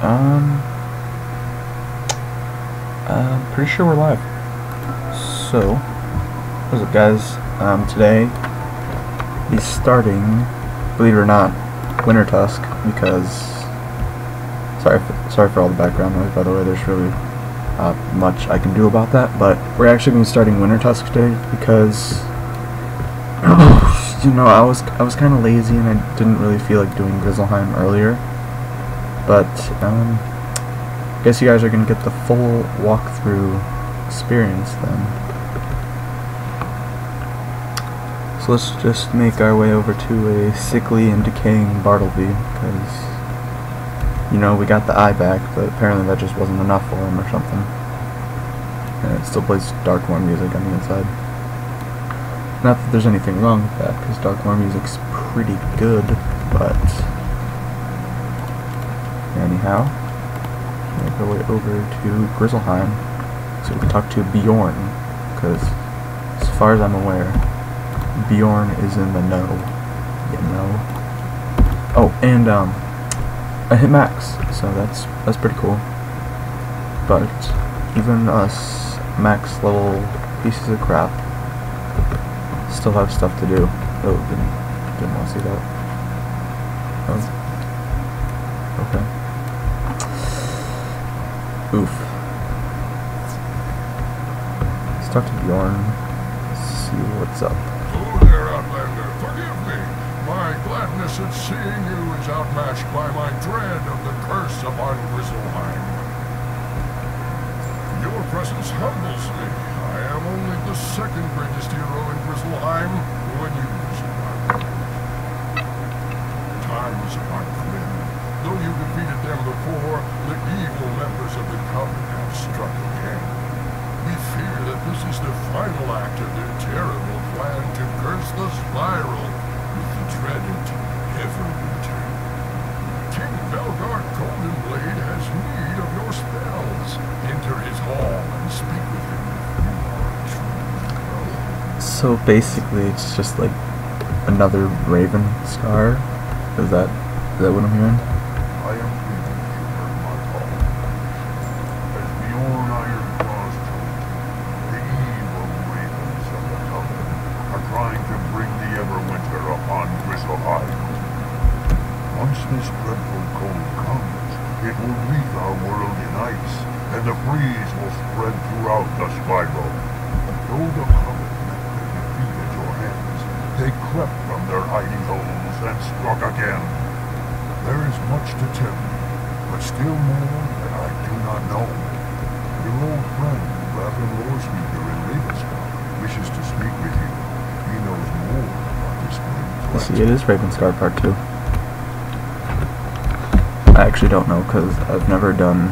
And, I'm pretty sure we're live. So, what's up guys? Today, he's starting, believe it or not, Wintertusk, because, sorry for all the background noise, by the way, there's really much I can do about that, but we're actually going to be starting Wintertusk today, because, you know, I was kind of lazy and I didn't really feel like doing Grizzleheim earlier, but I guess you guys are going to get the full walkthrough experience then. So let's just make our way over to a sickly and decaying Bartleby, because, you know, we got the eye back, but apparently that just wasn't enough for him or something. And it still plays Darkmoor music on the inside. Not that there's anything wrong with that, because Darkmoor music's pretty good, but anyhow, make our way over to Grizzleheim so we can talk to Bjorn, because as far as I'm aware, Bjorn is in the know, you know. Oh, and I hit max, so that's pretty cool. But even us max level pieces of crap still have stuff to do. Oh, didn't want to see that. Oh. Okay. Oof. Let's talk to Bjorn. See what's up. Oh there, Outlander. Forgive me. My gladness at seeing you is outmatched by my dread of the curse upon Grizzleheim. Your presence humbles me. I am only the second greatest hero in Grizzleheim when you survive. Time is upon them. Though you defeated them before, the evil members of the Coven have struck again. We fear that this is the final act of their terrible plan to curse the Spiral with the dreaded Everwinter. King Belgard Goldenblade has need of your spells. Enter his hall and speak with him if you are a true hero. So basically, it's just like another Raven Scar. Is that what I'm hearing? I am pleased you heard my call. As Bjorn Ironclaws told you, the evil ravens of the Coven are trying to bring the Everwinter upon Grizzleheim. Once this dreadful cold comes, it will wreath our world in ice, and the freeze will spread throughout the Spiral. Though the Coven met their defeat at your hands, they crept from their hiding holes and struck again. There is much to tell you, but still more that I do not know. Your old friend, Raven Lorespeaker in Ravenscar, wishes to speak with you. He knows more about this great See, it is Ravenscar Part 2. I actually don't know, because I've never done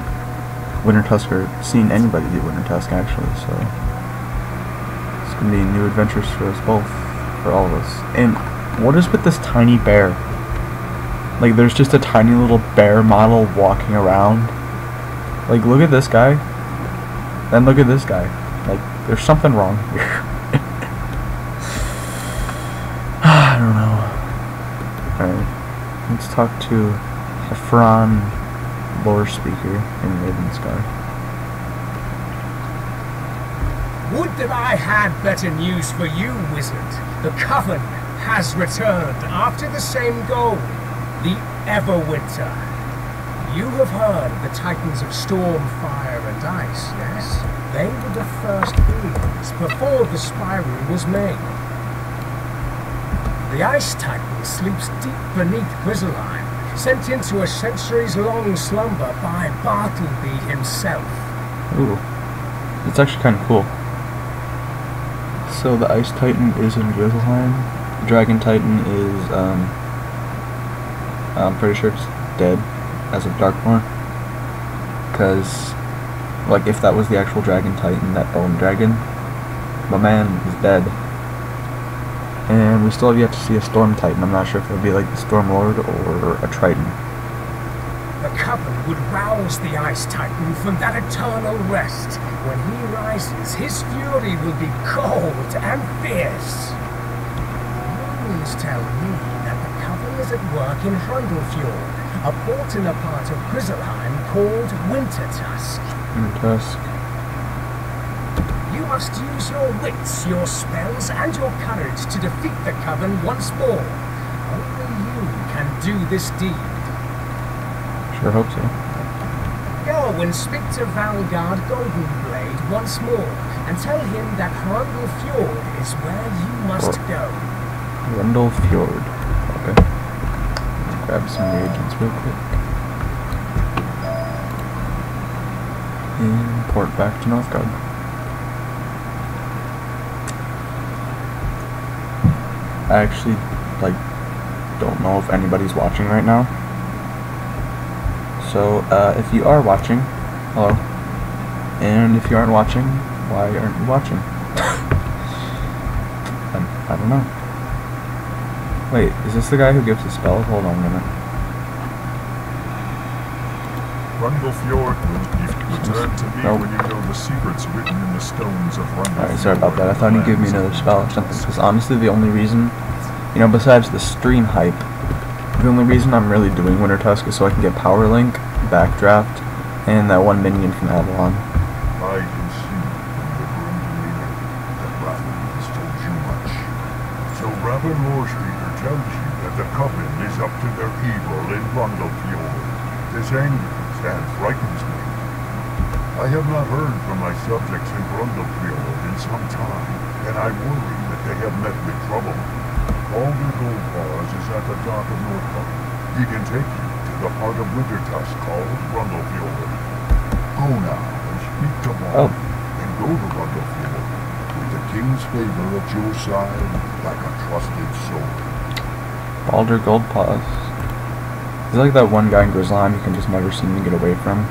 Wintertusk or seen anybody do Wintertusk, actually, so it's going to be new adventures for us both, for all of us. And what is with this tiny bear? Like, there's just a tiny little bear model walking around. Like, look at this guy. Then look at this guy. Like, there's something wrong here. I don't know. Alright. Let's talk to Hefron Lorespeaker in Ravenscar. Would that I had better news for you, Wizard. The Coven has returned after the same goal. The Everwinter. You have heard of the Titans of Storm, Fire and Ice, yes? They were the first beings before the Spiral was made. The Ice Titan sleeps deep beneath Grizzleheim, sent into a centuries-long slumber by Bartleby himself. Ooh. It's actually kind of cool. So the Ice Titan is in Grizzleheim. The Dragon Titan is, I'm pretty sure it's dead as of Darkmoor, because, like, if that was the actual Dragon Titan, that bone dragon, my man is dead. And we still have yet to see a Storm Titan. I'm not sure if it'll be like the Storm Lord or a Triton. The Coven would rouse the Ice Titan from that eternal rest. When he rises, his fury will be cold and fierce. Runes tell me that the Coven is at work in Heimdallfjord, a port in a part of Grizzleheim called Wintertusk. Wintertusk. You must use your wits, your spells, and your courage to defeat the Coven once more. Only you can do this deed. Sure hope so. Go and speak to Vanguard Goldenblade once more, and tell him that Rundle Fjord is where you must go. Rundle Fjord. Okay. Grab some reagents real quick. And port back to Northgard. I actually, don't know if anybody's watching right now. So, if you are watching, hello. And if you aren't watching, why aren't you watching? I don't know. Wait, is this the guy who gives the spell? Hold on a minute. Rundlefjord will return to me when you know the secrets written in the stones of Rundlefjord. Alright, sorry about that. I thought he'd give me another spell or something. Because honestly, the only reason, besides the stream hype, the only reason I'm really doing Wintertusk is so I can get Power Link, Backdraft, and that one minion from Avalon. I can see from the grim demeanor that Raven has told you much. So Raven Lorspeaker tells you that the Coven is up to their evil in Rundlefjord. This angers and frightens me. I have not heard from my subjects in Rundlefjord in some time, and I worry that they have met with trouble. Baldur Goldpaws is at the dock of Northgard. He can take you to the part of Wintertusk called Rundlefjord. Go now and speak to Baldur, and go to Rundlefjord with the king's favor at your side like a trusted sword. Baldur Goldpaws. He's like that one guy in Grizzleheim you can just never seem to get away from.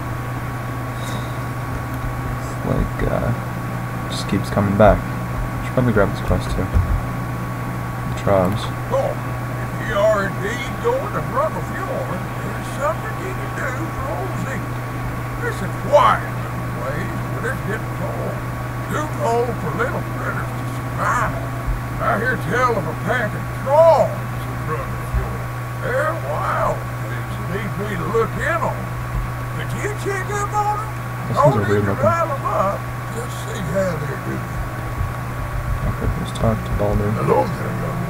Just keeps coming back. Should probably grab this quest too. Trobs. Oh, if you are indeed going to Rundlefjord, there's something you can do for old Zeke. This is quiet little place, but it's getting cold. Too cold for little critters to survive. I hear tell of a pack of trolls in Rundlefjord. They're wild things that need me to look in on. Could you check up on them? Don't need to rile them up. Just see how they're doing. Okay, let's talk to Baldur. Hello there, young.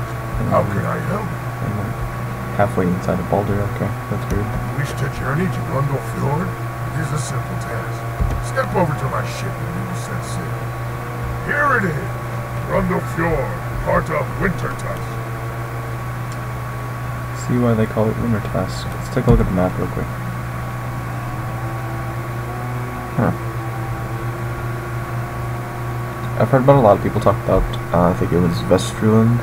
How can I help? Halfway inside of Baldur, okay, that's weird. Wish to journey to Rundlefjord? It is a simple task. Step over to my ship and we will set sail. Here it is, Rundlefjord, part of Wintertusk. See why they call it Wintertusk. Let's take a look at the map real quick. I've heard about a lot of people talk about, I think it was Vestruland,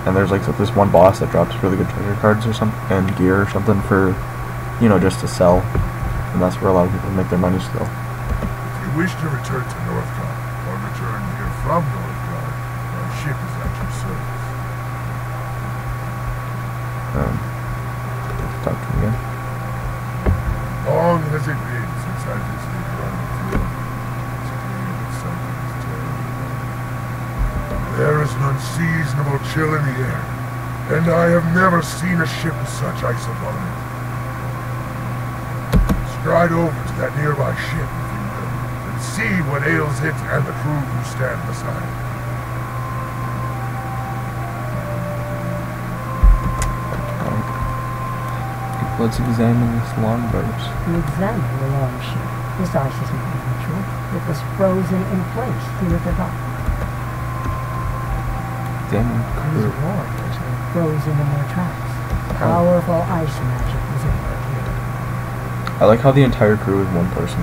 and there's this one boss that drops really good treasure cards or something, and gear or something for, just to sell, and that's where a lot of people make their money still. If you wish to return to Northgard, or return here from Northgard, my ship is at your service. Let's talk to him again. Long has it been since I visited Rundlefjord. Something is terrible. There is an unseasonable chill in the air, and I have never seen a ship with such ice upon it. Stride over to that nearby ship, if you will, and see what ails it and the crew who stand beside it. Let's examine this longboat. You examine the longship. This ice isn't natural. It was frozen in place here at the dock. Examine These warriors were frozen in their tracks. Powerful ice magic was at work here. I like how the entire crew is one person.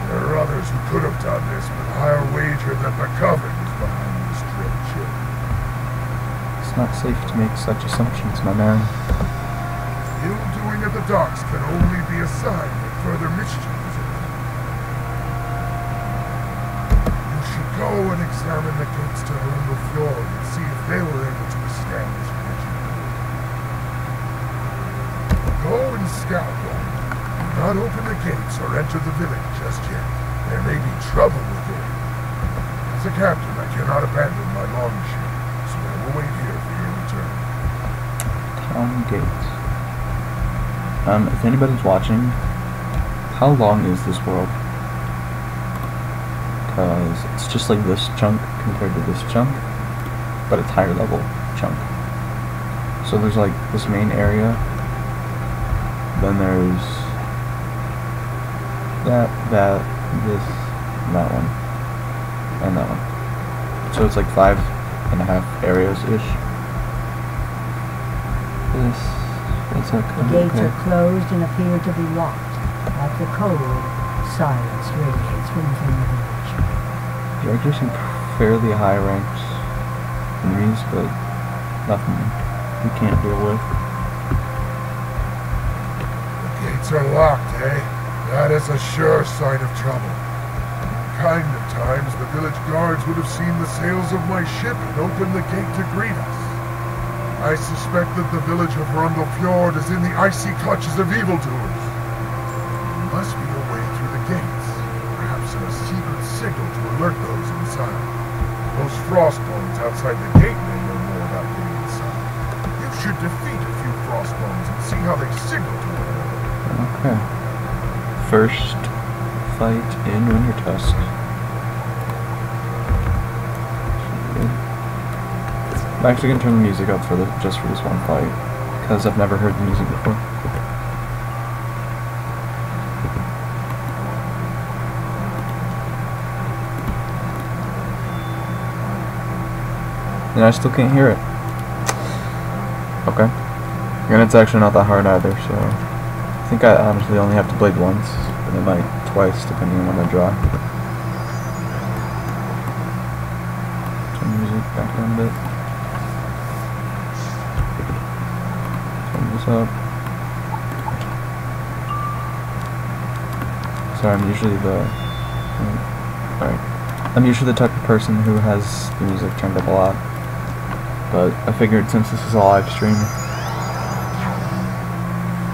There are others who could have done this, but I'll wager that the Coven is behind this dread ship. It's not safe to make such assumptions, my man. Ill-doing at the docks can only be a sign that further mischief is ahead. You should go and examine the gates to Rundlefjord and see if they were able to withstand this magic. Go and scout one. Do not open the gates or enter the village just yet. There may be trouble within. As a captain, I cannot abandon my longship, so I will wait here for your return. on gates. If anybody's watching, how long is this world? Because it's just like this chunk compared to this chunk, but it's higher level chunk. So there's like this main area, then there's that, this, and that one, and that one. So it's like 5.5 areas-ish. What's that? The gates are closed and appear to be locked, like the cold silence radiates from within the village. There are some fairly high ranks enemies, but nothing we can't deal with. The gates are locked, eh? That is a sure sign of trouble. Kind of times, the village guards would have seen the sails of my ship and opened the gate to greet us. I suspect that the village of Fjord is in the icy clutches of evildoers. There must be a way through the gates, perhaps a secret signal to alert those inside. Those frostbones outside the gate may know more about getting inside. You should defeat a few frostbones and see how they signal to one another. Okay. First fight in Wintertusk. I'm actually gonna turn the music up just for this one fight, because I've never heard the music before. And I still can't hear it. Okay. And it's actually not that hard either, so I think I honestly only have to blade once, but it might twice depending on when I draw. Turn the music back down a bit. Up. Sorry, I'm usually the type of person who has the music turned up a lot, but I figured since this is a live stream,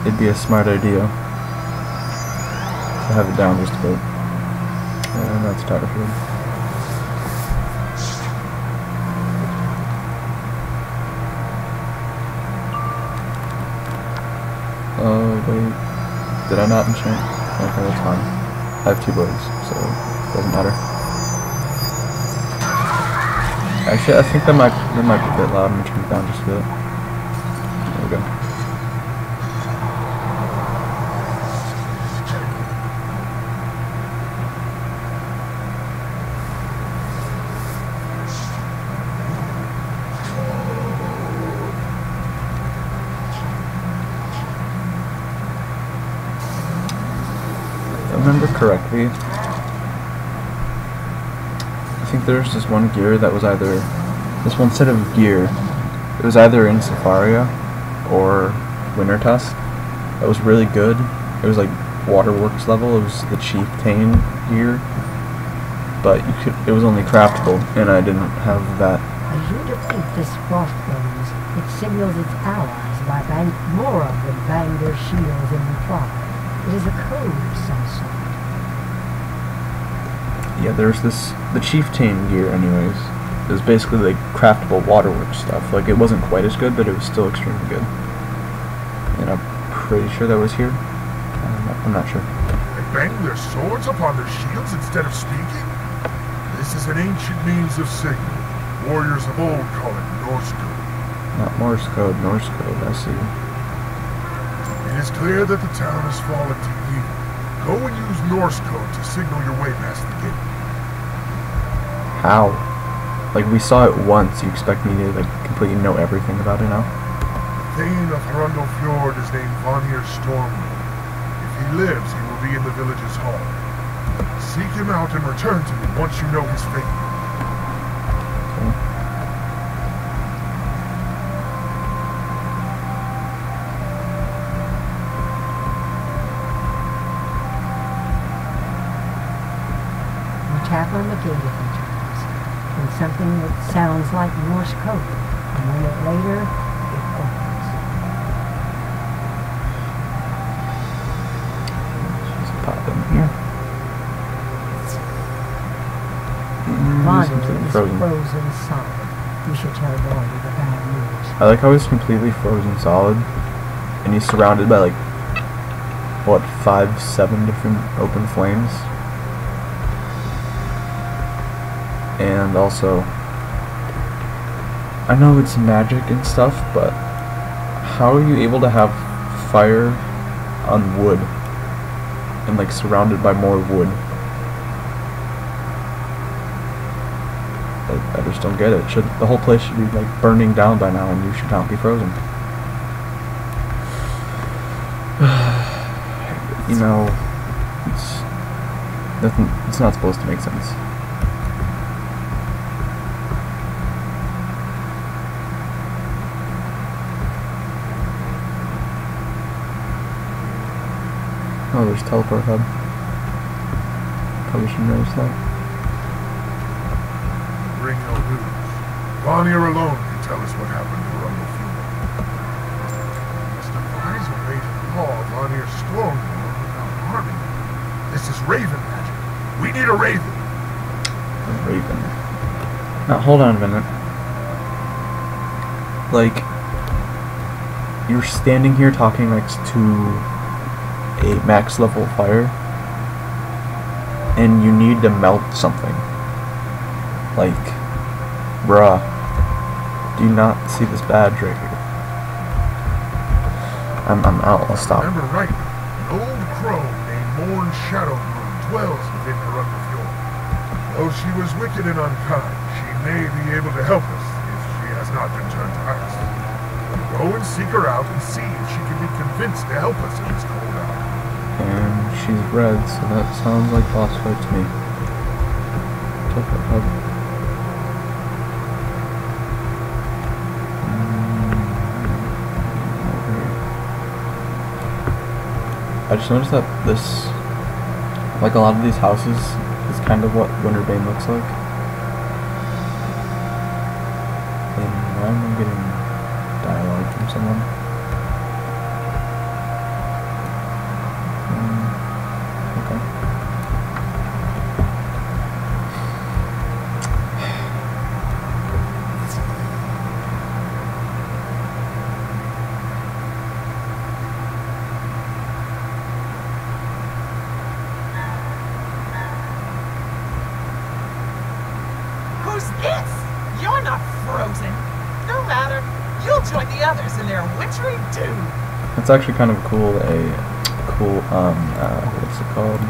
it'd be a smart idea to have it down just a bit. And that's Tigerfield. Oh wait, did I not enchant? Okay, that's fine. I have 2 blades, so it doesn't matter. Actually, I think that might be a bit loud. I'm gonna turn it down just a bit. There we go. Remember correctly, I think there's this one gear that was either this one set of gear. It was either in Safaria or Wintertusk. That was really good. It was like Waterworks level. It was the Chieftain gear, but it was only craftable, and I didn't have that. As you defeat this frostbones, it signals its allies by more of them bang their shields in reply. It is a code of some sort. Yeah, there's the Chieftain gear anyways. It was basically like craftable waterworks stuff. Like, it wasn't quite as good, but it was still extremely good. And I'm pretty sure that was here. I'm not sure. They bang their swords upon their shields instead of speaking? This is an ancient means of signal. Warriors of old call it Norse code. Not Morse code, Norse code, I see. It is clear that the town has fallen to evil. Go and use Norse code to signal your way past the gate. How? Like, we saw it once. You expect me to, like, completely know everything about it now? The Thane of Fjord is named Vanir Stormwind. If he lives, he will be in the village's hall. Seek him out and return to me once you know his fate. Okay. Tap on the gate a few times, and something that sounds like Morse code. A moment later, it opens. Just pop in here. Vonda is frozen solid. You should tell Vonda the bad news. I like how he's completely frozen solid, and he's surrounded by like, what, 5, 7 different open flames. And also, I know it's magic and stuff, but how are you able to have fire on wood and like surrounded by more wood? I just don't get it. The whole place should be like burning down by now, and you should not be frozen. You know, it's not supposed to make sense. Oh, there's teleport hub. Probably shouldn't notice that. Bring no news. Vanir alone can tell us what happened to Rumble Fuel. Must advise a way to claw Vanir's strong without harming him. This is Raven magic. We need a Raven. A Raven. Now, hold on a minute. Like, you're standing here talking next to a max level fire, and you need to melt something. Like, bruh, do you not see this badge right here? I'm out. I'll stop. Remember right, an old crow named Morn Shadowmoon dwells within Rumble Fuel. Though she was wicked and unkind, she may be able to help us if she has not been turned to ice. Go and seek her out and see if she can be convinced to help us in this cold hour. And she's red, so that sounds like boss fight to me. Teleport hub. I just noticed that this, like a lot of these houses, is kind of what Winterbane looks like. And now I'm getting dialogue from someone. Who's this? You're not frozen. No matter. You'll join the others in their wintry doom. It's actually kind of cool, what's it called?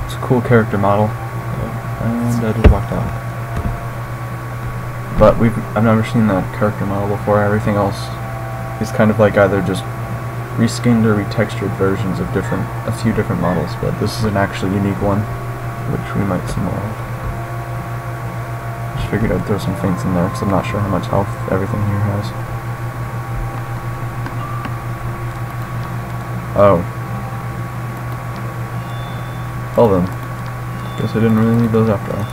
It's a cool character model. And I just walked out. But I've never seen that character model before. Everything else is kind of like either just reskinned or retextured versions of a few different models, but this is an actually unique one, which we might see more of. Just figured I'd throw some feints in there, because I'm not sure how much health everything here has. Oh. Well then. Guess I didn't really need those after all.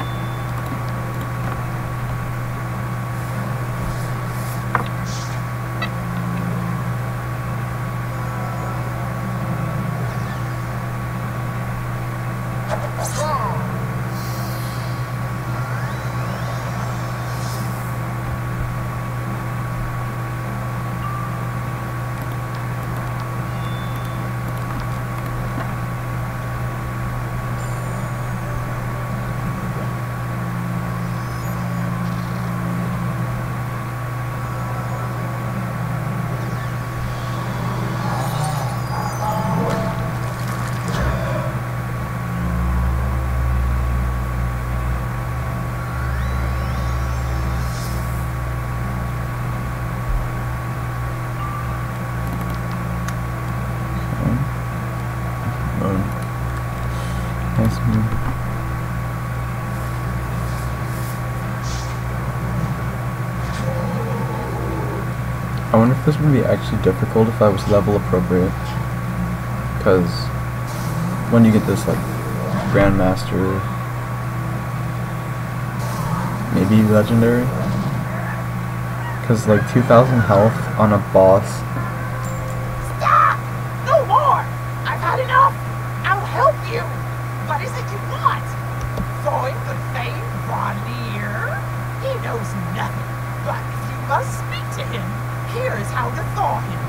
I wonder if this would be actually difficult if I was level appropriate, because when you get this like Grandmaster, maybe Legendary, because like 2,000 health on a boss. Stop! No more! I've had enough! I'll help you! What is it you want? Join the famed Vanir? knows nothing. But if you must speak to him, here is how to thaw him.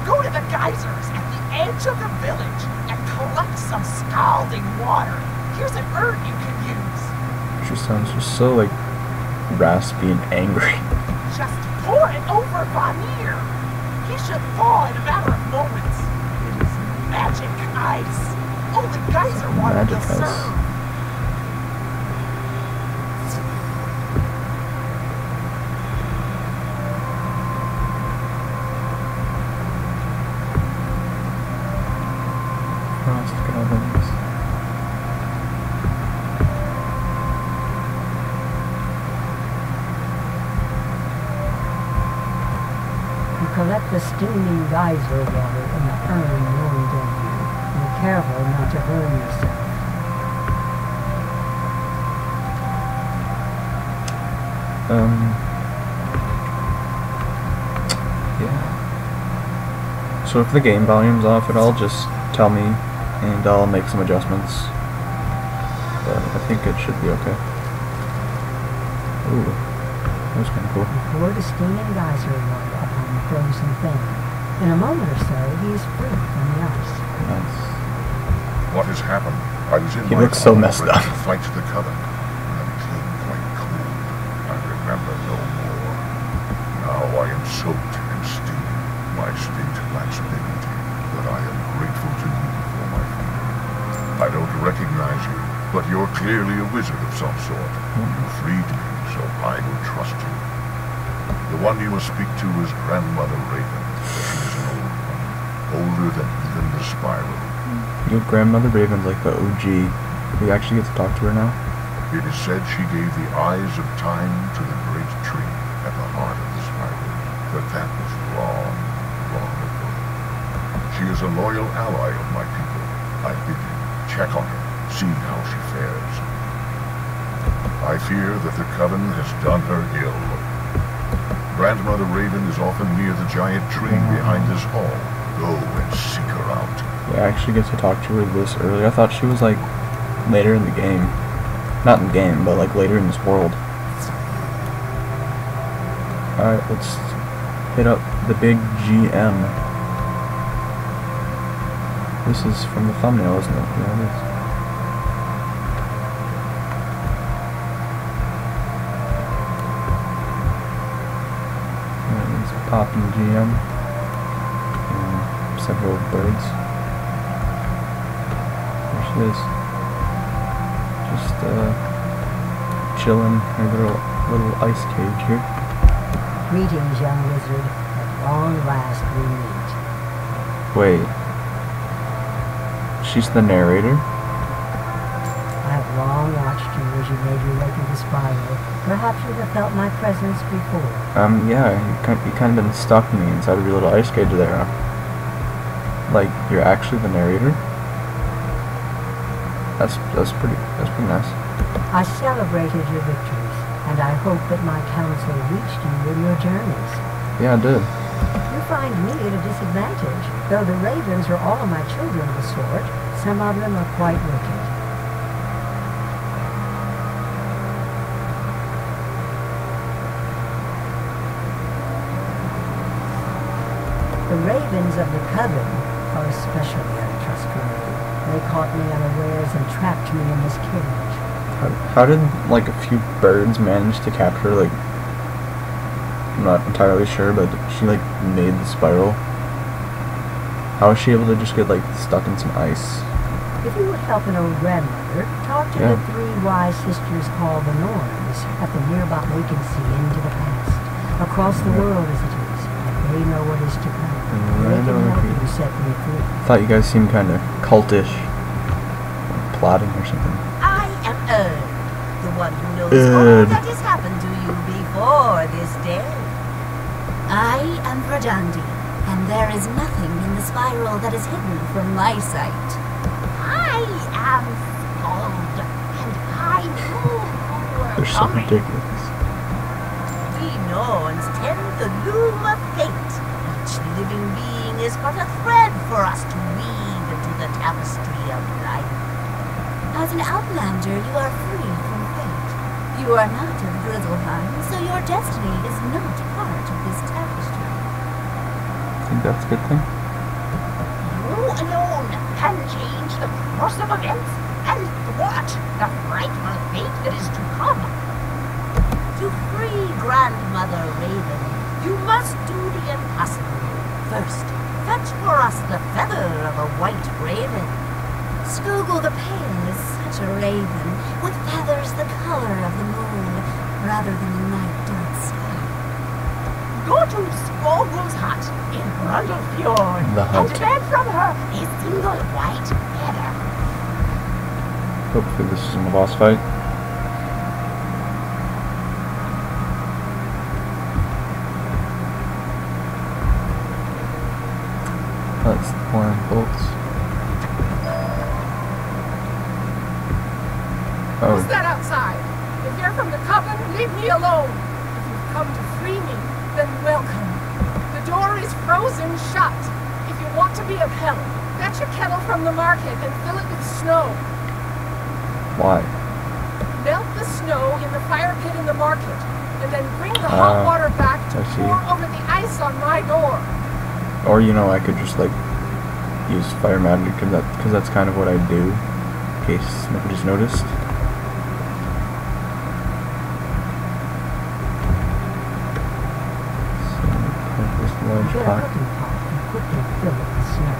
Go to the geysers at the edge of the village and collect some scalding water. Here's an herb you can use. She sounds just so, like, raspy and angry. Just pour it over Vanir. He should thaw in a matter of moments. It is magic ice. Only geyser water Magic will ice. serve. Frost goblins. You collect the steaming geyser water in the urn loaned of you. Be careful not to burn yourself. Yeah. So if the game volume's off at all, just tell me and I'll make some adjustments. But I think it should be okay. Ooh, that was kind of cool. You pour the steaming geyser water upon the frozen thing. In a moment or so, he is free from the ice. Nice. What has happened? I was in He my looks so home messed ready up. to fight the coven. I became quite cool. I remember no more. Now I am soaked and steaming. My state lacks dignity, but I am grateful to you for my freedom. I don't recognize you, but you're clearly a wizard of some sort. You freed me, so I will trust you. The one you must speak to is Grandmother Raven. She is an old one, older than even the spiral. Your grandmother Raven's like the OG. We actually get to talk to her now. It is said she gave the eyes of time to the great tree at the heart of the spiral, but that was long, long ago. She is a loyal ally of my people. I bid you check on her, see how she fares. I fear that the coven has done her ill. Grandmother Raven is often near the giant tree behind this hall. Go and seek her out. Yeah, I actually get to talk to her this early. I thought she was like later in the game. Not in the game, but like later in this world. Alright, let's hit up the big GM. This is from the thumbnail, isn't it? Yeah, it is. Alright, it's Poppy GM. And several birds. There she is. Just chilling in her little ice cage here. Greetings, young wizard. At long last we meet. Wait. She's the narrator? I have long watched you as you made your way through the spiral. Perhaps you have felt my presence before. Yeah, you kind of been stalking me inside of your little ice cage there. Like, you're actually the narrator? That's pretty nice. I celebrated your victories, and I hope that my counsel reached you in your journeys. Yeah, I did. You find me at a disadvantage. Though the ravens are all my children of the sort, some of them are quite wicked. The ravens of the coven are especially untrustworthy. They caught me unawares and trapped me in this cage. How did, like, a few birds manage to capture, like, I'm not entirely sure, but she, like, made the spiral? How was she able to just get, like, stuck in some ice? If you would help an old grandmother, talk to the three wise sisters called the Norns at the nearby vacancy into the past. Across the world as it is, they know what is to come. They can help you set me free. I thought you guys seemed kind of cultish, plotting or something. I am Erd, the one who knows all that has happened to you before this day. I am Verdandi, and there is nothing in the spiral that is hidden from my sight. I am Skald, and I knew you were They're so coming. ridiculous. We Norns tend the loom of fate. Each living being is but a thread for us to weave into the tapestry of life. As an outlander, you are free from fate. You You are not of Grizzleheim, so your destiny is not part of this tapestry. I think that's a good thing. You alone can change the course of events and thwart the frightful fate that is to come. To free Grandmother Raven, you must do the impossible. First, fetch for us the feather of a white raven. Skogul the Pale is such a raven, with feathers the color of the moon, rather than the night dark sky. Go to Skogul's hut in Grundlefjord The hut. and demand from her a single white feather. Hopefully this isn't a boss fight. That's pouring bolts. Oh, Who's that outside? If you're from the Coven, leave me alone. If you've come to free me, then welcome. The door is frozen shut. If you want to be of help, fetch a kettle from the market and fill it with snow. why? Melt the snow in the fire pit in the market, and then bring the hot water back to I see. pour over the ice on my door. Or, you know, I could just, like, use fire magic, because that's kind of what I do, in case nobody's noticed. So, have this large Get a pot. cooking pot and quickly fill it with snow.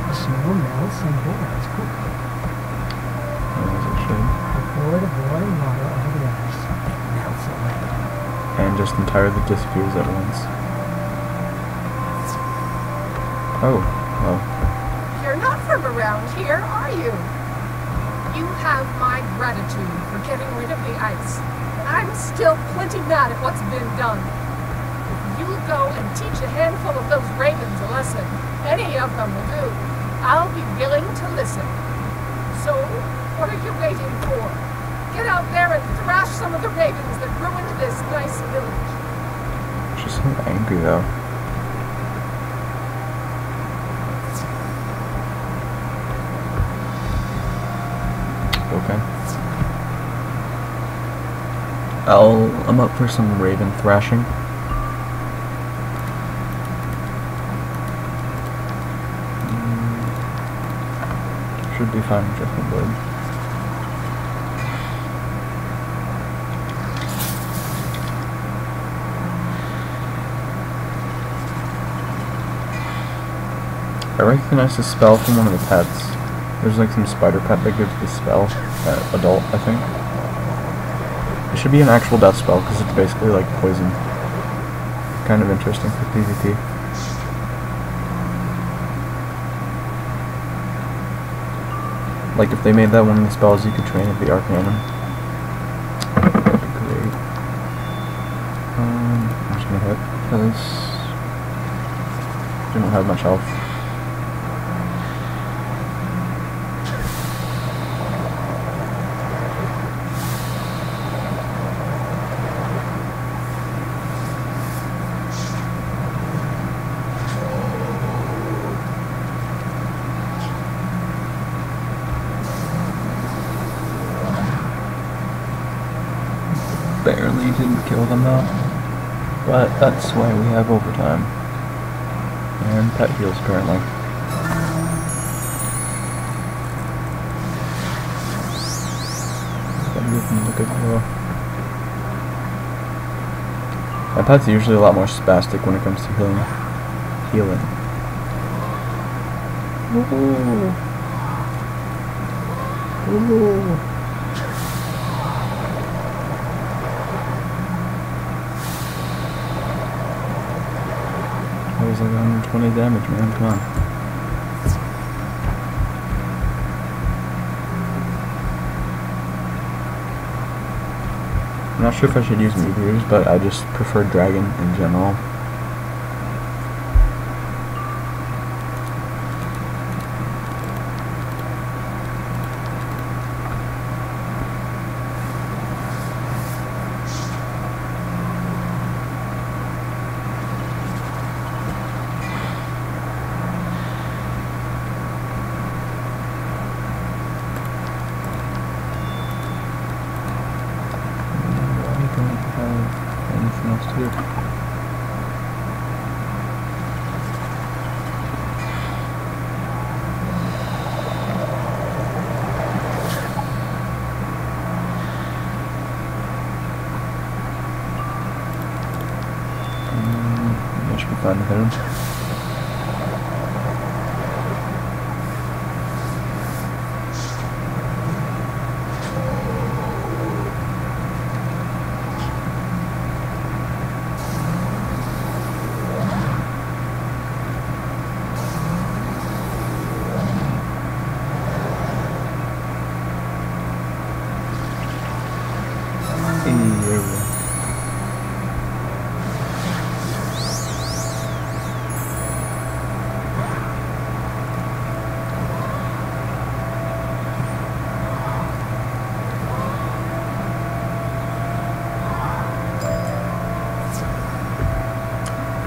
The snow melts and boils quickly. As it should. Pour the boiling water over the ice. It melts away. And just entirely disappears at once. Oh, well. You're not from around here, are you? You have my gratitude for getting rid of the ice. I'm still plenty mad at what's been done. If you'll go and teach a handful of those ravens a lesson, any of them will do, I'll be willing to listen. So, what are you waiting for? Get out there and thrash some of the ravens that ruined this nice village. She's so angry, though. Okay. I'm up for some raven thrashing. Should be fine, Driftwood Blade. I recognize the spell from one of the pets. There's like some spider pet that gives the spell. Adult, I think. It should be an actual death spell because it's basically like poison. Kind of interesting for PvP. Like if they made that one of the spells you could train at the Arcanum. That'd be great. I'm just gonna hit because I don't have much health. Barely didn't kill them though, but that's why we have overtime. And pet heals currently. Gotta give them a good heal. My pet's usually a lot more spastic when it comes to healing. Ooh. Ooh. That was like 120 damage, man. Come on. I'm not sure if I should use meteors, but I just prefer dragon in general. nothing else to do. That should be fun to hit him.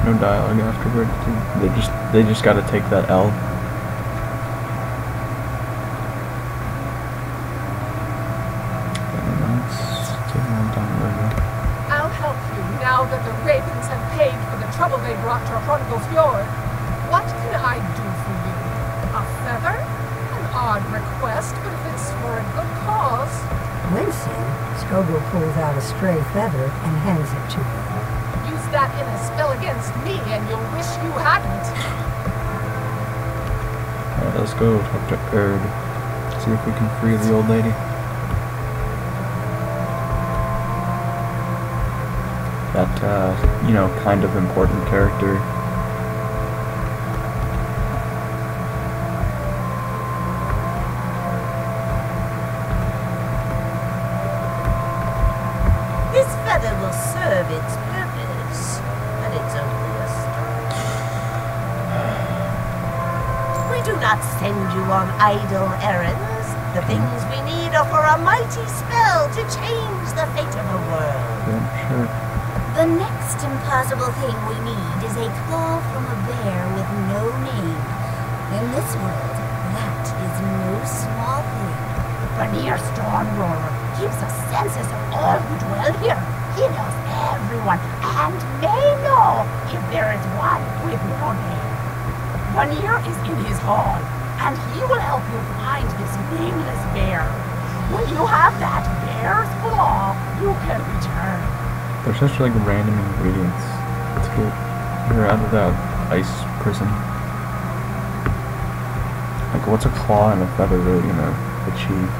No dialogue afterward. They just gotta take that L. I'll help you now that the ravens have paid for the trouble they brought to Chronicles Fjord. What can I do for you? A feather? An odd request, but if it's for a good cause. Wincing, Scobo pulls out a stray feather and hands it to her. Use that in a spell against me and you'll wish you hadn't. Alright, let's go talk to Erd. See if we can free the old lady. That, you know, kind of important character. This feather will serve its purpose, but it's only a start. We do not send you on idle errands. The things we need are for a mighty spell to change the fate of a world. Yeah, sure. The next impossible thing we need is a claw from a bear with no name. In this world, that is no small thing. Vanir Stormroarer keeps a census of all who dwell here. He knows everyone and may know if there is one with no name. Vanir is in his hall, and he will help you find this nameless bear. When you have that bear's claw, you can return. They're such like random ingredients. Let's get her out of that ice prison. Like, what's a claw and a feather really gonna achieve?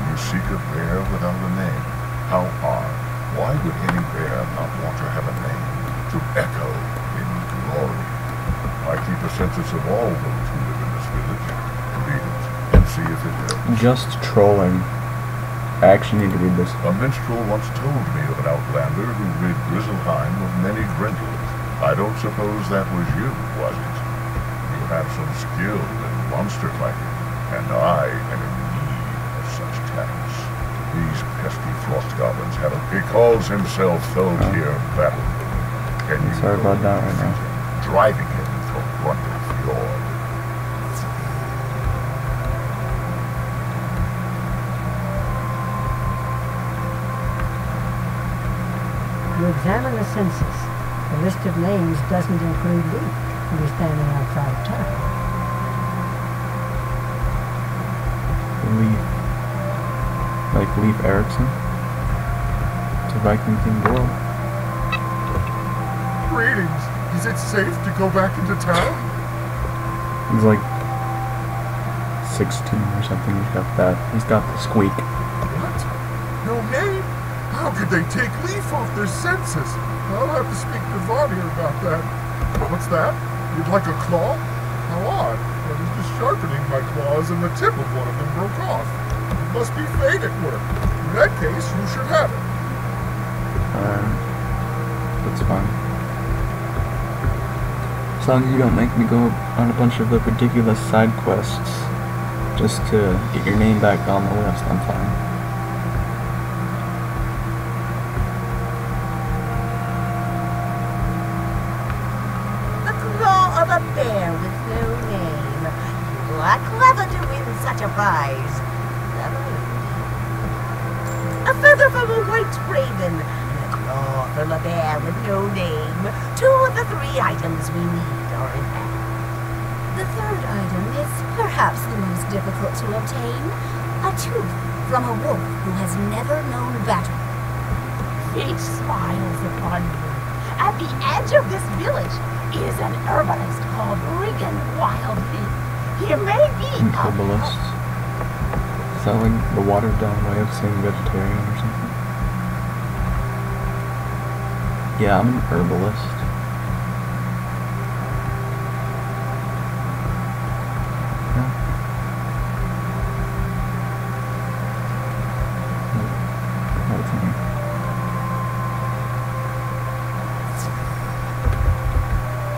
You seek a bear without a name. How odd. Why would any bear not want to have a name? To echo in glory. I keep a census of all those who live in this village. Read it and see if it helps. Just trolling. I actually need to read this. A minstrel once told me of an outlander who rid Grizzleheim of many grendels. I don't suppose that was you, was it? You have some skill in monster fighting, and I am in need of such talents. These pesky frost goblins have He calls himself Thulkir Battle. Can you Sorry about that right now. driving him from Grundle Fjord? You examine the census. The list of names doesn't include Leaf, who is standing outside of town. Leaf. Like Leif Erikson? It's a Viking-themed world. Greetings. Is it safe to go back into town? He's like 16 or something. He's got the squeak. What? No name? How could they take Leaf off their census? I'll have to speak to Vanir about that. What's that? You'd like a claw? How odd. I was just sharpening my claws and the tip of one of them broke off. It must be fate at work. In that case, you should have it. That's fine. As long as you don't make me go on a bunch of the ridiculous side quests just to get your name back on the list, I'm fine. A bear with no name. You are clever to win such a prize. a feather from a white raven, and a claw from a bear with no name. 2 of the 3 items we need are in hand. The third item is perhaps the most difficult to obtain. A tooth from a wolf who has never known battle. Fate smiles upon you. At the edge of this village is an herbalist called Regan Wildman. He may be An herbalist? Is that like the watered down way of saying vegetarian or something? Yeah, I'm an herbalist.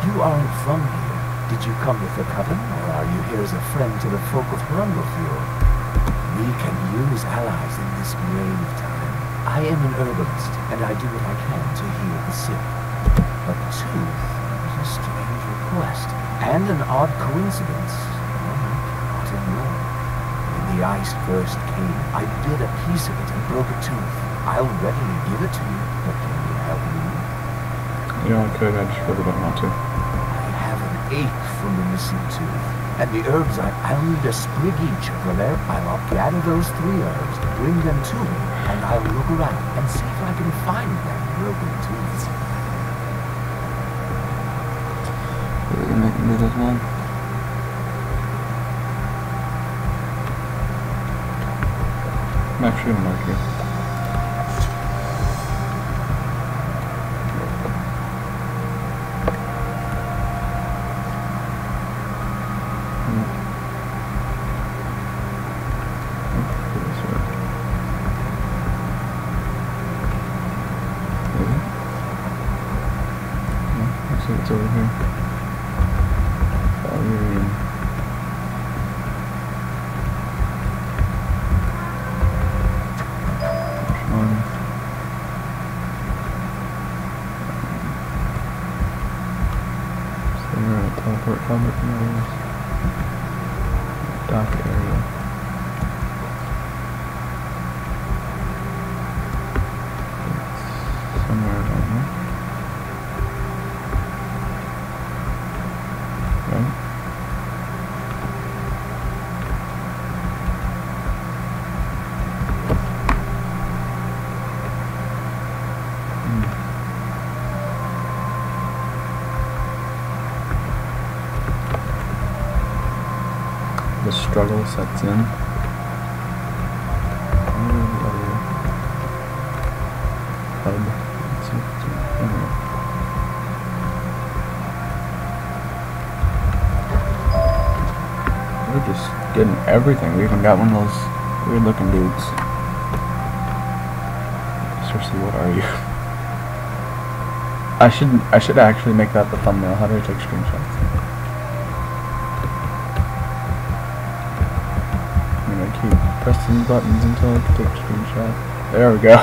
You aren't from here. Did you come with the coven, or are you here as a friend to the folk of Brundlefjord? We can use allies in this grave time. I am an herbalist, and I do what I can to heal the sick. A tooth is a strange request, and an odd coincidence one I cannot ignore. When the ice first came, I bit a piece of it and broke a tooth. I'll readily give it to you, but can you help me? You know, I could, I just really don't want to. Ache from the missing tooth, and the herbs I'll need a sprig each of them. I'll gather those 3 herbs, bring them to me, and I'll look around and see if I can find that broken tooth. Really gonna make me do this one? I'm actually gonna mark here. It's over here. Valerian. One. So we're gonna teleport areas. Dock area. It's somewhere around there. The struggle sets in. Hub. Let's see if it's in here. We're just getting everything. We even got one of those weird looking dudes. Seriously, what are you? I should actually make that the thumbnail. How do I take screenshots? I'm gonna keep pressing buttons until I can take a screenshot. There we go.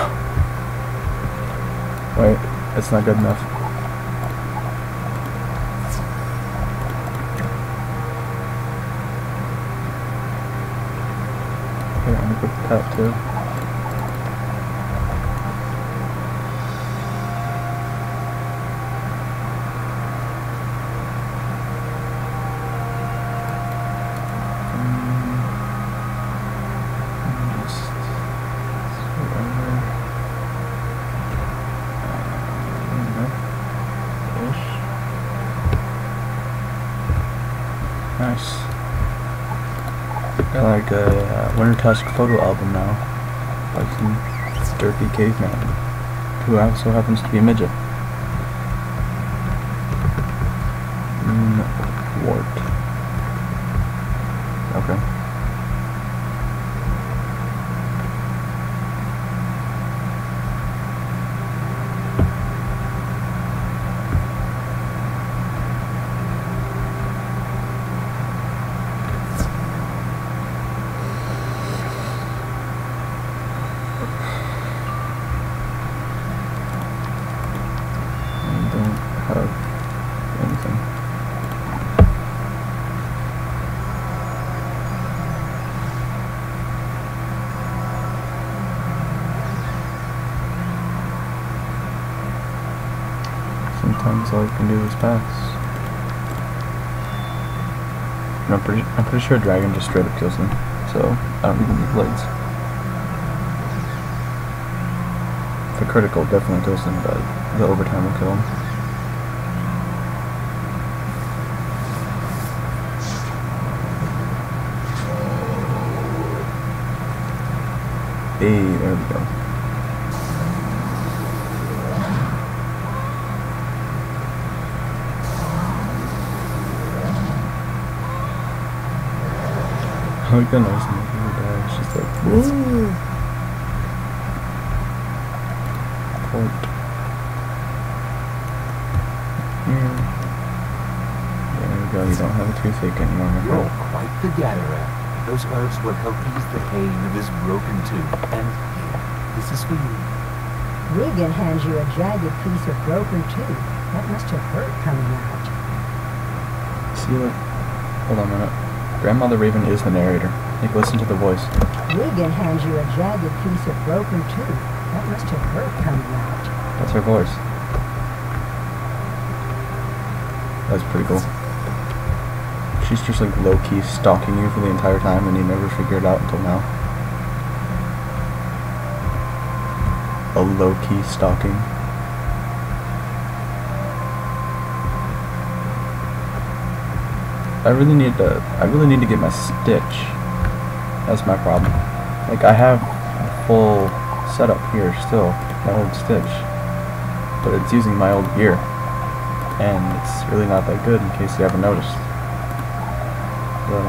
Wait, that's not good enough. Okay, I'm gonna put the tap too. Nice. Got like a Wintertusk photo album now, like some derpy caveman, who also happens to be a midget. Wart. Okay. Sometimes all you can do is pass. And I'm pretty sure a dragon just straight up kills them, so I don't even need blades. The critical definitely kills them, but the overtime will kill them. Hey, there we go. I like the noise when people die. It's just like, woo! Port. Here. There we go, you don't have a toothache anymore. You're quite the gatherer. Those herbs will help ease the pain of his broken tooth. And here, this is for you. Regan hands you a jagged piece of broken tooth. That must have hurt coming out. See, look. Hold on a minute. Grandmother Raven is the narrator. Like, listen to the voice. Regan hands you a jagged piece of broken tooth. That must have hurt coming out. That's her voice. That's pretty cool. She's just like low-key stalking you for the entire time and you never figure it out until now. A low-key stalking. I really need to get my Stitch. That's my problem. Like, I have a full setup here still, my old Stitch, but it's using my old gear, and it's really not that good in case you haven't noticed. So,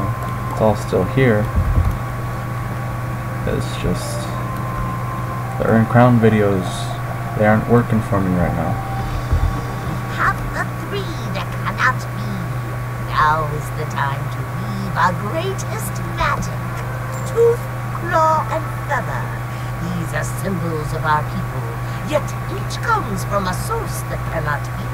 it's all still here. It's just the Earn Crown videos, they aren't working for me right now. Have the three that cannot be. Now is the time to weave our greatest magic. Tooth, claw, and feather. These are symbols of our people, yet each comes from a source that cannot be.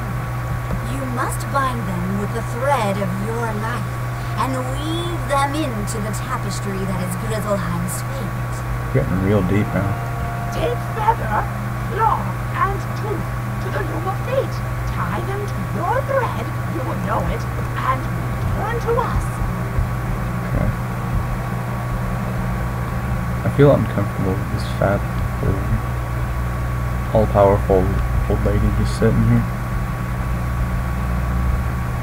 You must bind them with the thread of your life, and weave them into the tapestry that is Grizzleheim's fate. Getting real deep now. Take feather, claw, and tooth to the loom of fate. Tie them to your thread, you will know it, and return to us. Okay. I feel uncomfortable with this fat, all-powerful old lady just sitting here.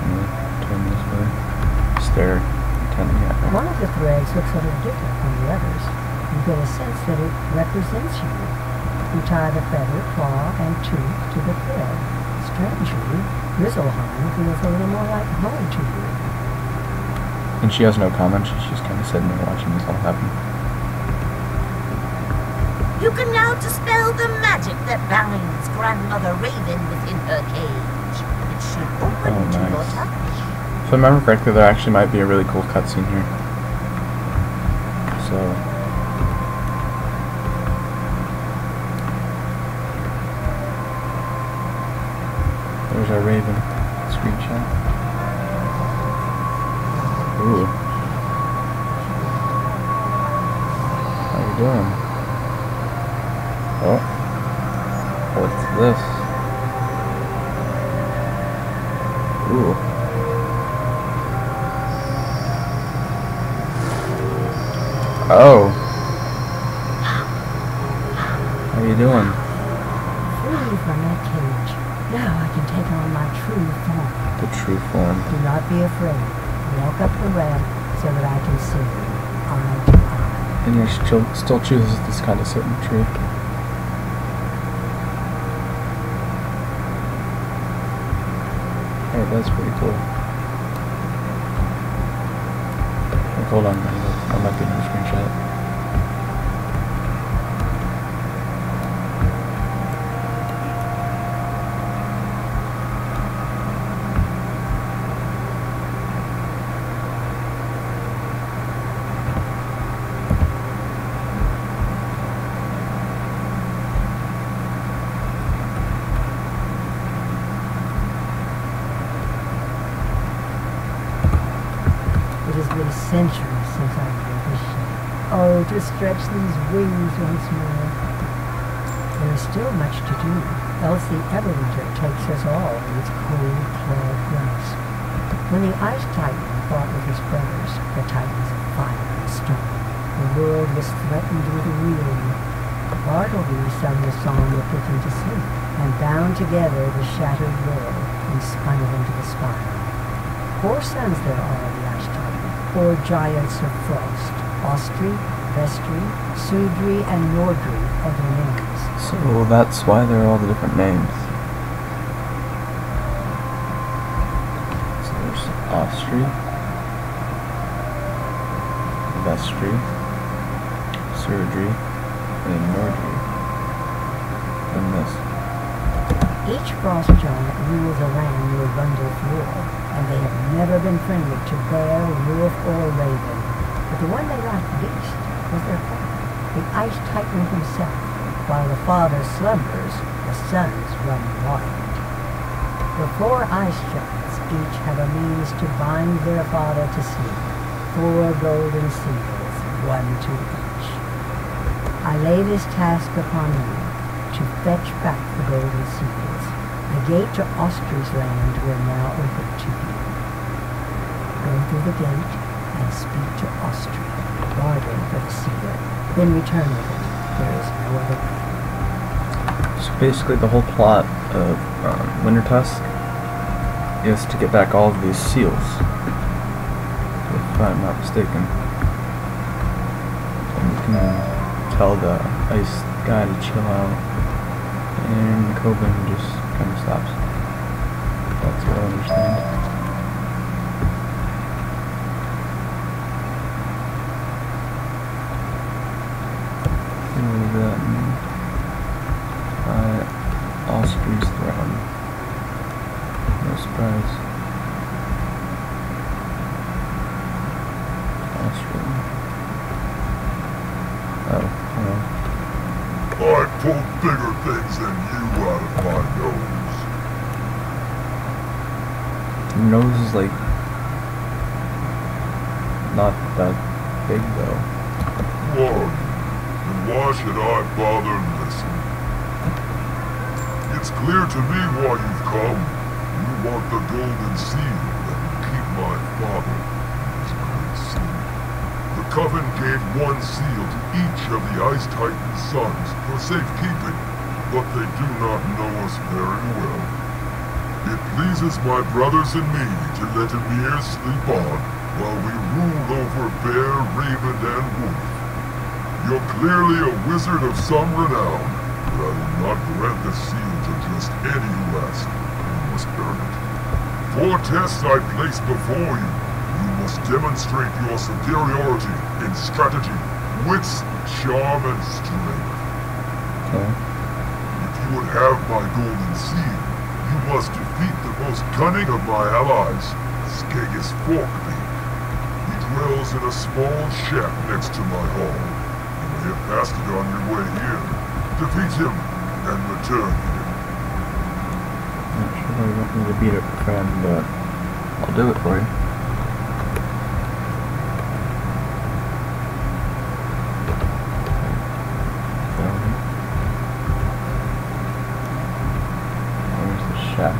I'm gonna turn this way. Stare intently at her. One of the threads looks a little different from the others. You get a sense that it represents you. You tie the feather, claw, and tooth to the thread. Strangely, Grizzleheim feels a little more like home to you. And she has no comment, she's just kind of sitting there watching this all happen. You can now dispel the magic that binds Grandmother Raven within her cage. It should open to your touch. If I remember correctly, there actually might be a really cool cutscene here. So... there's our Raven screenshot. Ooh. How you doing? Oh. What's this? Ooh. Oh. How you doing? Free from that cage. Now I can take on my true form. The true form. Do not be afraid. Walk up the ramp so that I can see you, eye to eye. And you still chooses this kind of certain tree. Hey, that's pretty cool. Like, hold on, I might get another screenshot. It has been centuries since I've built this ship. Oh, to stretch these wings once more. There is still much to do. else the Everwinter takes us all in its cold clawed grasp. When the Ice Titan fought with his brothers, the Titans of fire and stone, the world was threatened with ruin. Bartleby sung the song that put him to sleep, and bound together the shattered world and spun it into the spiral. 4 sons there are of the Ice Titan, 4 giants of frost. Austri, Vestri, Sudri, and Nordri are their names. So that's why there are all the different names. So there's Austri, Vestri, Sudri, and Nordri. And this. Each frost giant rules a land near Wintertusk, and they have never been friendly to bear, wolf, or raven. But the one they liked least was their father, the Ice Titan himself. While the father slumbers, the sons run wild. The 4 ice giants each have a means to bind their father to sleep. 4 golden seals, 1 to each. I lay this task upon you, to fetch back the golden seals. The gate to Austri's land will now open to you. Go through the gate and speak to Austria, bargain for the seal, then return with it. There is no other way. So basically the whole plot of Wintertusk is to get back all of these seals, if I'm not mistaken. And you can tell the ice guy to chill out, and Coben just kind of stops. That's what I understand. Austri's throne. No surprise. Austria. Oh, well. I pulled bigger things than you out of my nose. Your nose is like not that big though. Who are you? And why should I bother listening? It's clear to me why you've come. You want the golden seal that will keep my father in his great sleep. The Coven gave 1 seal to each of the Ice Titan's sons for safekeeping, but they do not know us very well. It pleases my brothers and me to let Emir sleep on while we rule over bear, raven, and wolf. You're clearly a wizard of some renown, but I will not grant the seal to just any who ask. You must earn it. 4 tests I place before you. You must demonstrate your superiority in strategy, wits, charm, and strength. Okay. If you would have my golden seal, you must defeat the most cunning of my allies, Skagus Forkbeak. He dwells in a small shack next to my hall. You may have passed it on your way here. Defeat him and return him. Not sure I want me to beat up a friend, but I'll do it for you. Where's the shack?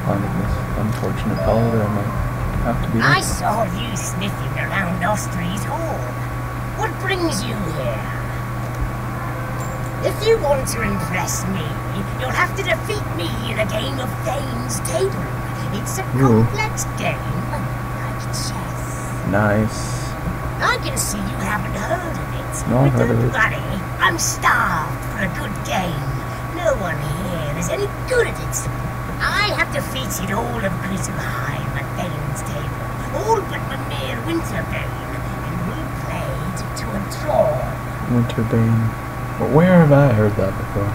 Finding this unfortunate fellow that I might have to beat up. I saw you sniffing around Austri's hall. What brings you here? If you want to impress me, you'll have to defeat me in a game of Thane's Table. It's a complex game, like chess. Nice. I can see you haven't heard of it. No, I've But heard of don't it. worry, I'm starved for a good game. No one here is any good at it. I have defeated all of Grizzleheim at Thane's Table, all but Mimir Winterbane, and we played to a draw. Winterbane. But where have I heard that before?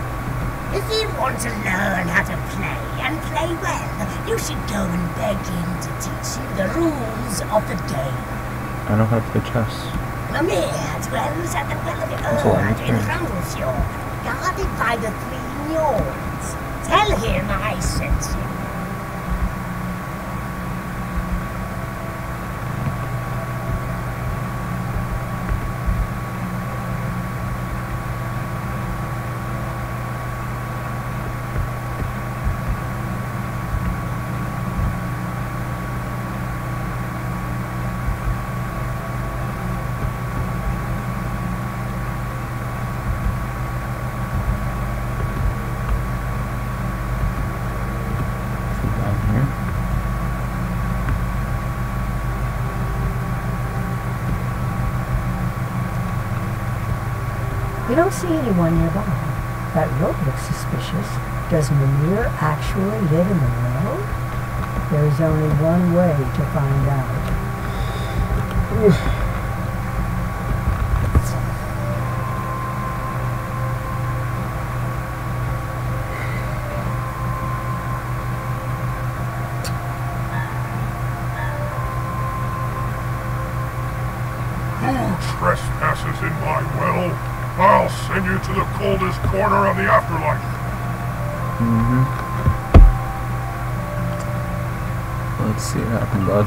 If you want to learn how to play, and play well, you should go and beg him to teach you the rules of the game. I know how to play chess. Mimir dwells at the Well of That's a lot of Erd in experience. Rumblefjord, guarded by the 3 Njords. Tell him I sent you. We don't see anyone nearby. That rope looks suspicious. Does Mimir actually live in the world? There is only one way to find out. Who trespasses in my well? I'll send you to the coldest corner of the afterlife. Let's see what happened, bud.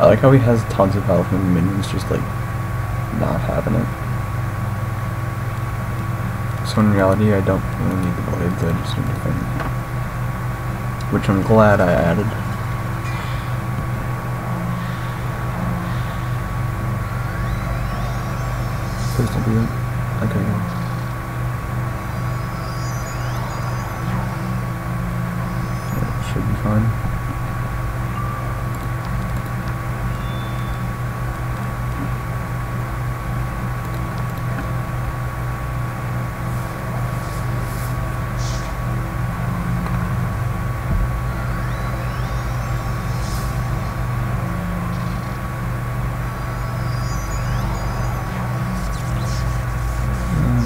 I like how he has tons of health and the minions just like not having it. So in reality I don't really need the blades, I just need to find it. Which I'm glad I added. Please don't do that. Okay, go. That should be fine.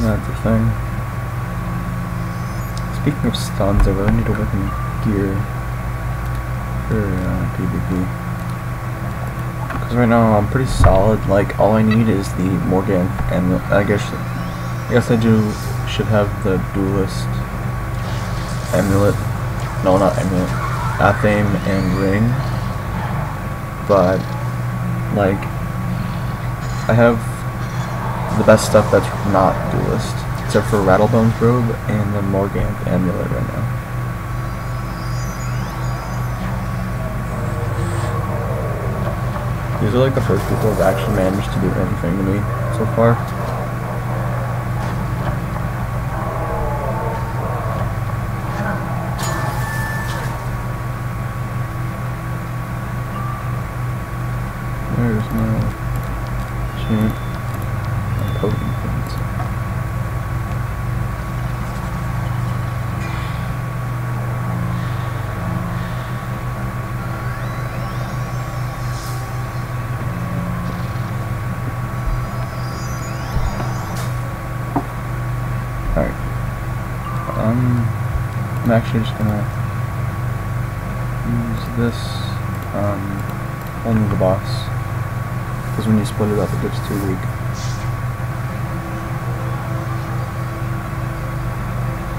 That's the thing. Speaking of stuns, I really need to work in gear for PvP. Because right now I'm pretty solid. Like all I need is the Morgan, and I guess I should have the duelist amulet. No, not amulet. Athame and ring. But like I have the best stuff that's not duelist, except for Rattlebone's robe and the Morganth amulet right now. These are like the first people who've actually managed to do anything to me so far. There's no chance. Potent things. Alright. I'm actually just gonna use this only the boss. Because when you split it up it gets too weak.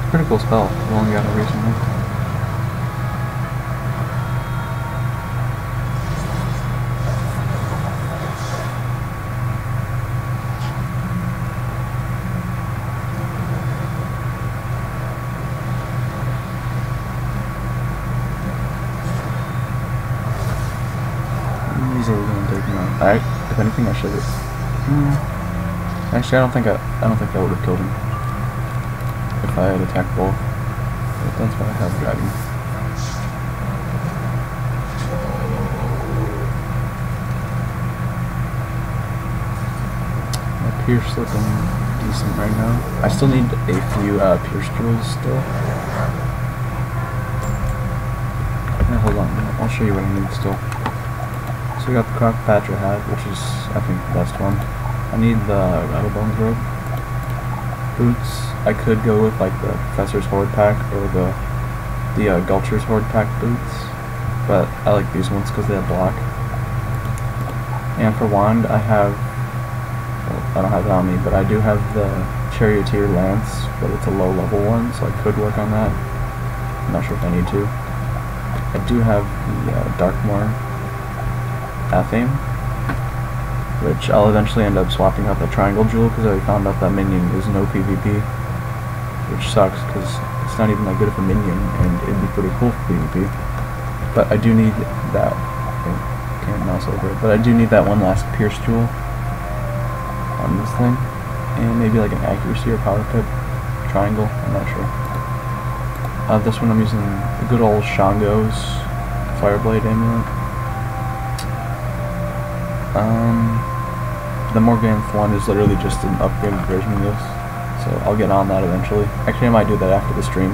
Pretty cool spell. I've only got it recently. These are gonna take me out. If anything, I should have. Actually, I don't think that would have killed him. If I had attacked both, but that's why I have dragon. My pierce looking decent right now. I still need a few pierce drills still. Yeah, hold on, I'll show you what I need still. So we got the Crocpatra hat, which is I think the best one. I need the Rattlebone's robe. Boots. I could go with like the Professor's Horde pack or the Gulcher's Horde pack boots, but I like these ones because they have block. And for wand, I don't have it on me, but I do have the Charioteer Lance, but it's a low level one, so I could work on that. I'm not sure if I need to. I do have the Darkmoor Athame, which I'll eventually end up swapping out the Triangle Jewel because I already found out that minion is no PvP, which sucks because it's not even that good of a minion and it'd be pretty cool for PvP. But I do need that. Can't mouse over it, but I do need that one last Pierce Jewel on this thing, and maybe like an accuracy or power pip triangle. I'm not sure. This one I'm using the good old Shango's Fireblade amulet. The Morganth one is literally just an upgraded version of this, so I'll get on that eventually. Actually, I might do that after the stream.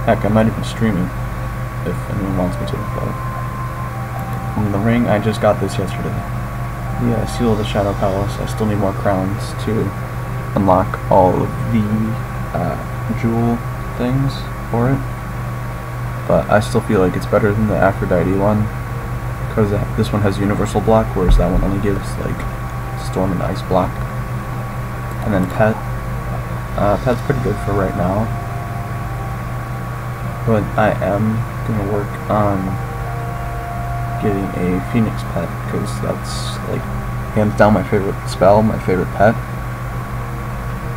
Heck, I might even stream it if anyone wants me to. But and the ring, I just got this yesterday. Yeah, Seal of the Shadow Palace. I still need more crowns to unlock all of the jewel things for it, but I still feel like it's better than the Aphrodite one, because this one has universal block, whereas that one only gives like storm and ice block. And then pet's pretty good for right now, but I am gonna work on getting a phoenix pet, because that's like hands down my favorite spell, my favorite pet.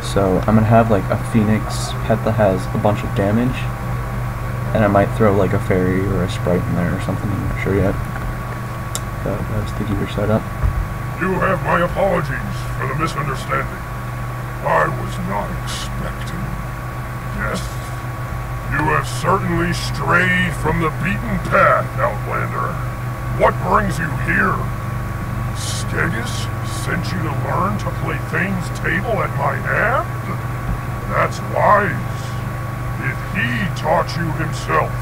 So I'm gonna have like a phoenix pet that has a bunch of damage, and I might throw like a fairy or a sprite in there or something. I'm not sure yet. That's the gear setup. You have my apologies for the misunderstanding. I was not expecting. Yes, you have certainly strayed from the beaten path, Outlander. What brings you here? Skegus sent you to learn to play Thane's table at my hand? That's wise. If he taught you himself,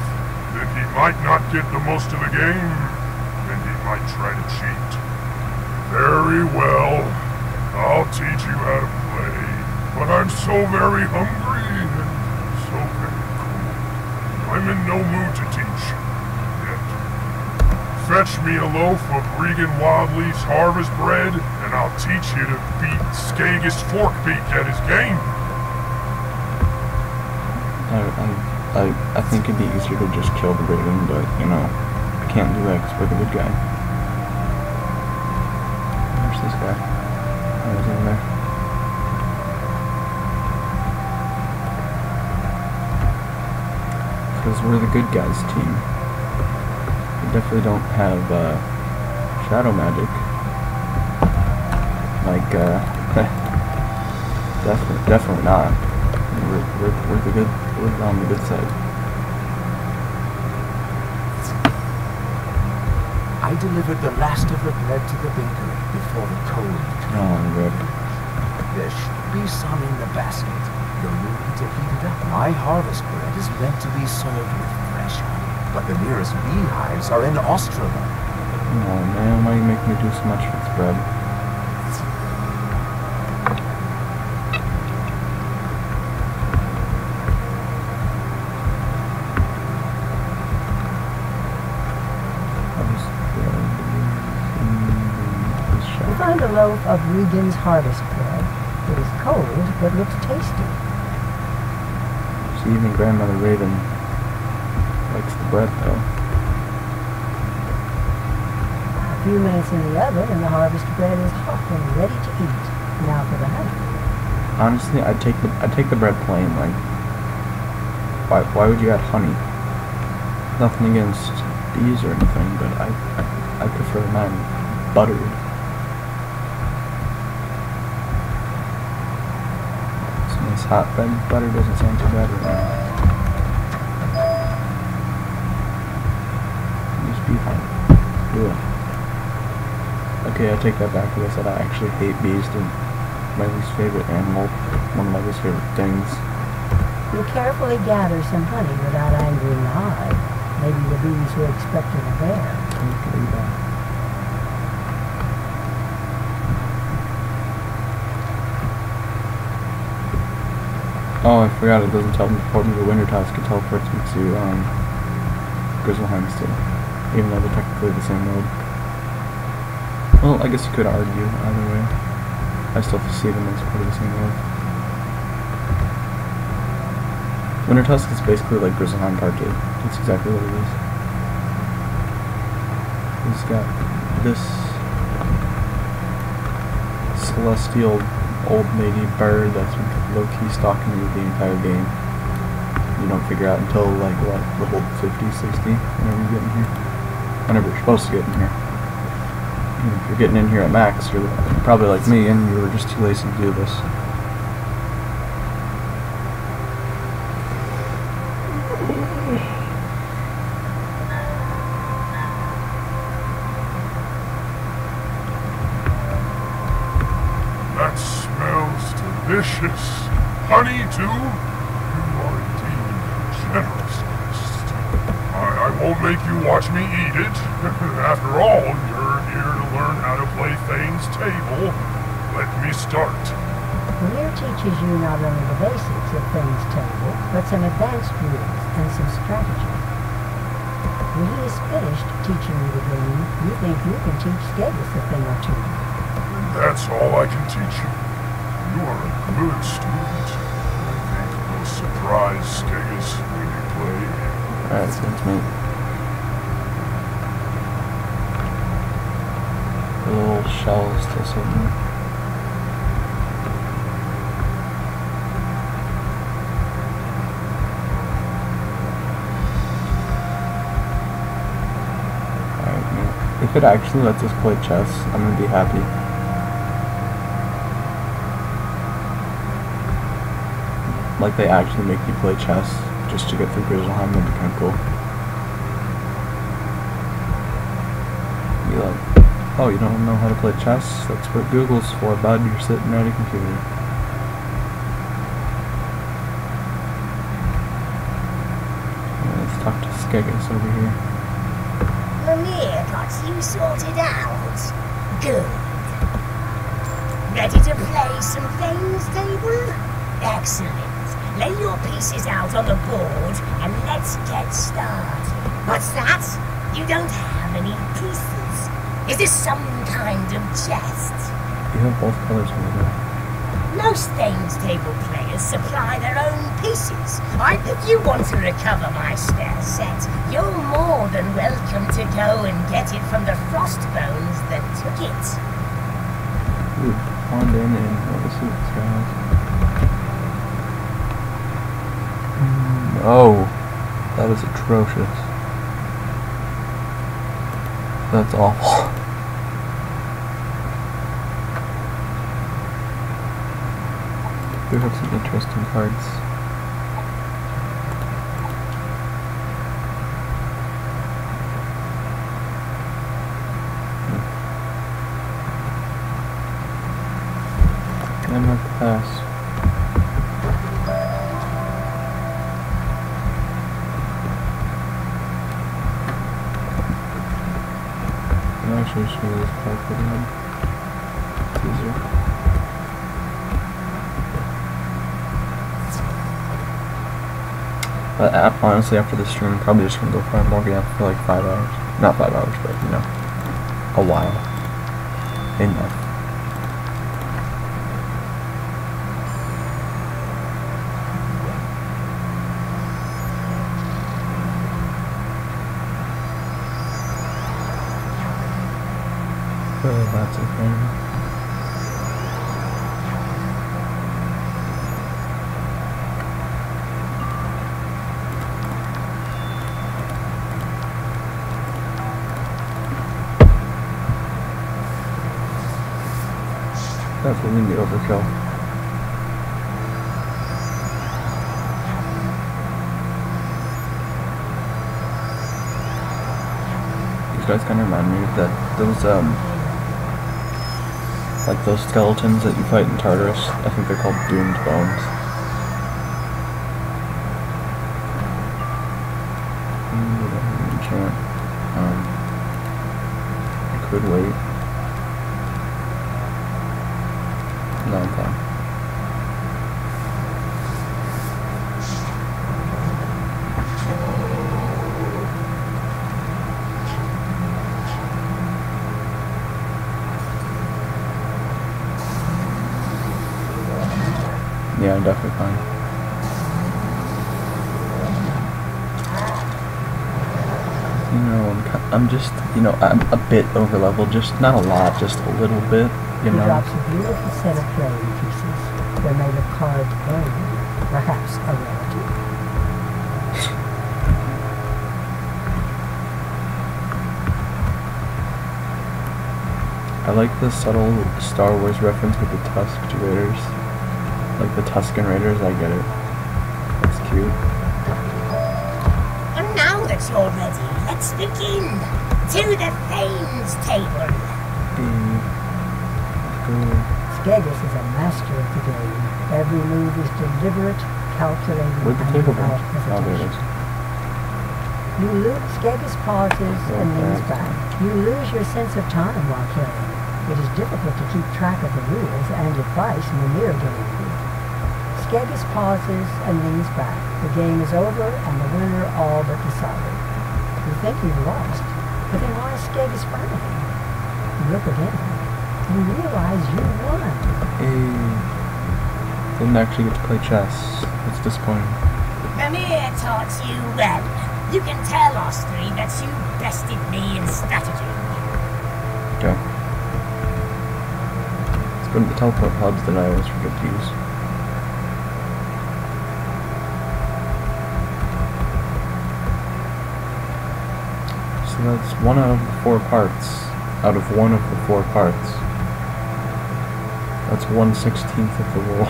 then he might not get the most of the game, and he might try to cheat. Very well, I'll teach you how to play, but I'm so very hungry and so very cold. I'm in no mood to teach yet. Fetch me a loaf of Regan Wildleaf's harvest bread, and I'll teach you to beat Skagus Forkbeak at his game. I think it'd be easier to just kill the Raven, but you know, I can't do that because we're the good guy. Where's this guy? Oh, he's over there. Because we're the good guys team. We definitely don't have shadow magic. Like definitely not. We're the good. We're on the good side. I delivered the last of the bread to the bakery before the cold turned. Oh, good. There should be some in the basket. You'll need to heat it up. My harvest bread is meant to be served with fresh honey, but the nearest beehives are in Australia. Oh man, why you make me do so much for this bread? Find a loaf of Regan's harvest bread. It is cold, but looks tasty. See, even Grandmother Raven likes the bread, though. A few minutes in the oven, and the harvest bread is hot and ready to eat. Now for the honey. Honestly, I'd take the bread plain. Like, why would you add honey? Nothing against bees or anything, but I prefer mine buttered. Hot bread butter doesn't sound too bad right now. Just beehive. Ugh. Okay, I take that back because I said I actually hate bees. They're my least favorite animal. One of my least favorite things. You carefully gather some honey without angering the hive. Maybe the bees were expecting a bear. Okay, that. Oh, I forgot, it doesn't teleport me to Wintertusk, it teleports me to, Grizzleheim still. Even though they're technically the same world. Well, I guess you could argue either way. I still see them as part of the same world. Wintertusk is basically like Grizzleheim Part 2. That's exactly what it is. He's got this celestial old lady bird that's low-key stalking you the entire game. You don't figure out until like what, level 50, 60, whenever you get in here. Whenever you're supposed to get in here. And if you're getting in here at max, you're probably like me and you were just too lazy to do this. delicious. Honey, too? You are indeed generous. I won't make you watch me eat it. After all, you're here to learn how to play Thane's table. Let me start. Lear teaches you not only the basics of Thane's table, but some advanced rules and some strategy. When he is finished teaching you the game, you think you can teach Skegus a thing or two. That's all I can teach you. You are a good student. I think we'll surprise Skegus when you play. Alright, sounds neat. The little shell is still sitting there. If it actually lets us play chess, I'm gonna be happy. Like they actually make you play chess just to get through Grizzleheim, that'd be kinda cool. Be like, oh, you don't know how to play chess? That's what Google's for, bud. You're sitting at a computer. Let's talk to Skegus over here. Mimir got you sorted out. Good. Ready to play some Thane's table? Excellent. Lay your pieces out on the board and let's get started. What's that? You don't have any pieces. Is this some kind of jest? You have both colors over there. Most Thane's table players supply their own pieces. If you want to recover my spare set, you're more than welcome to go and get it from the frostbones that took it. Ooh, pawned in and what was it, guys? Oh, that is atrocious. That's awful. We have some interesting cards. I'm at the pass. I'm actually sure this card for them. It's easier. But honestly, after this stream, I'm probably just gonna go farm Morgan for like 5 hours. Not 5 hours, but you know, a while. Enough. Oh, that's a thing. Definitely the overkill. These guys kind of remind me of that those like those skeletons that you fight in Tartarus. I think they're called Doomed Bones. Enchant. I could wait. No, okay. Yeah, I'm definitely fine. You know, I'm just, you know, I'm a bit over leveled, just not a lot, just a little bit, you know. He drops a beautiful set of playing pieces. They're made of carved bone, perhaps a relative. I like the subtle Star Wars reference with the Tusk Raiders. Like the Tusken Raiders, I get it. That's cute. And now that you're ready, let's begin. To the Thane's table. Let's go. Skagus is a master of the game. Every move is deliberate, calculated, Where'd the and table go? without Oh, there it hesitation. is. Skagus pauses and leans back. You lose your sense of time while playing. It is difficult to keep track of the rules and advice Mimir gave you. Skagus pauses and leans back. The game is over and the winner all but decided. You think you've lost, but then why is Skagus frowning? You look again. You realize you won. Didn't actually get to play chess. It's disappointing. Mimir taught you well. You can tell us three that you bested me in strategy. Okay. Let's go to the teleport hubs that I always forget to use. So that's one out of the 4 parts. Out of one of the 4 parts. That's 1/16 of the world.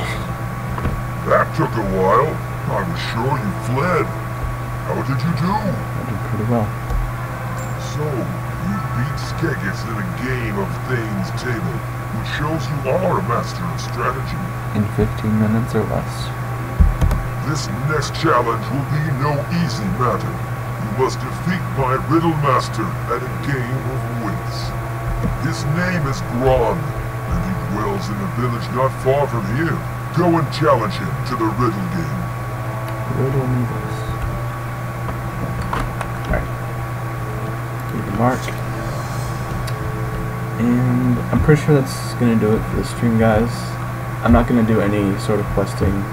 That took a while. I was sure you fled. How did you do? I did pretty well. So, you beat Skagus in a game of Thane's Table, which shows you are a master of strategy. In 15 minutes or less. This next challenge will be no easy matter. You must defeat my riddle master at a game of wits. His name is Gron, and he dwells in a village not far from here. Go and challenge him to the riddle game. Riddle me this. Alright. Leave a mark. And I'm pretty sure that's gonna do it for the stream, guys. I'm not gonna do any sort of questing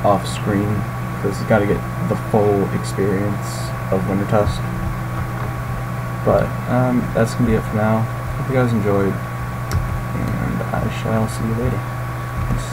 off screen because you gotta get the full experience of Wintertusk. But that's gonna be it for now. Hope you guys enjoyed, and I shall see you later. Peace.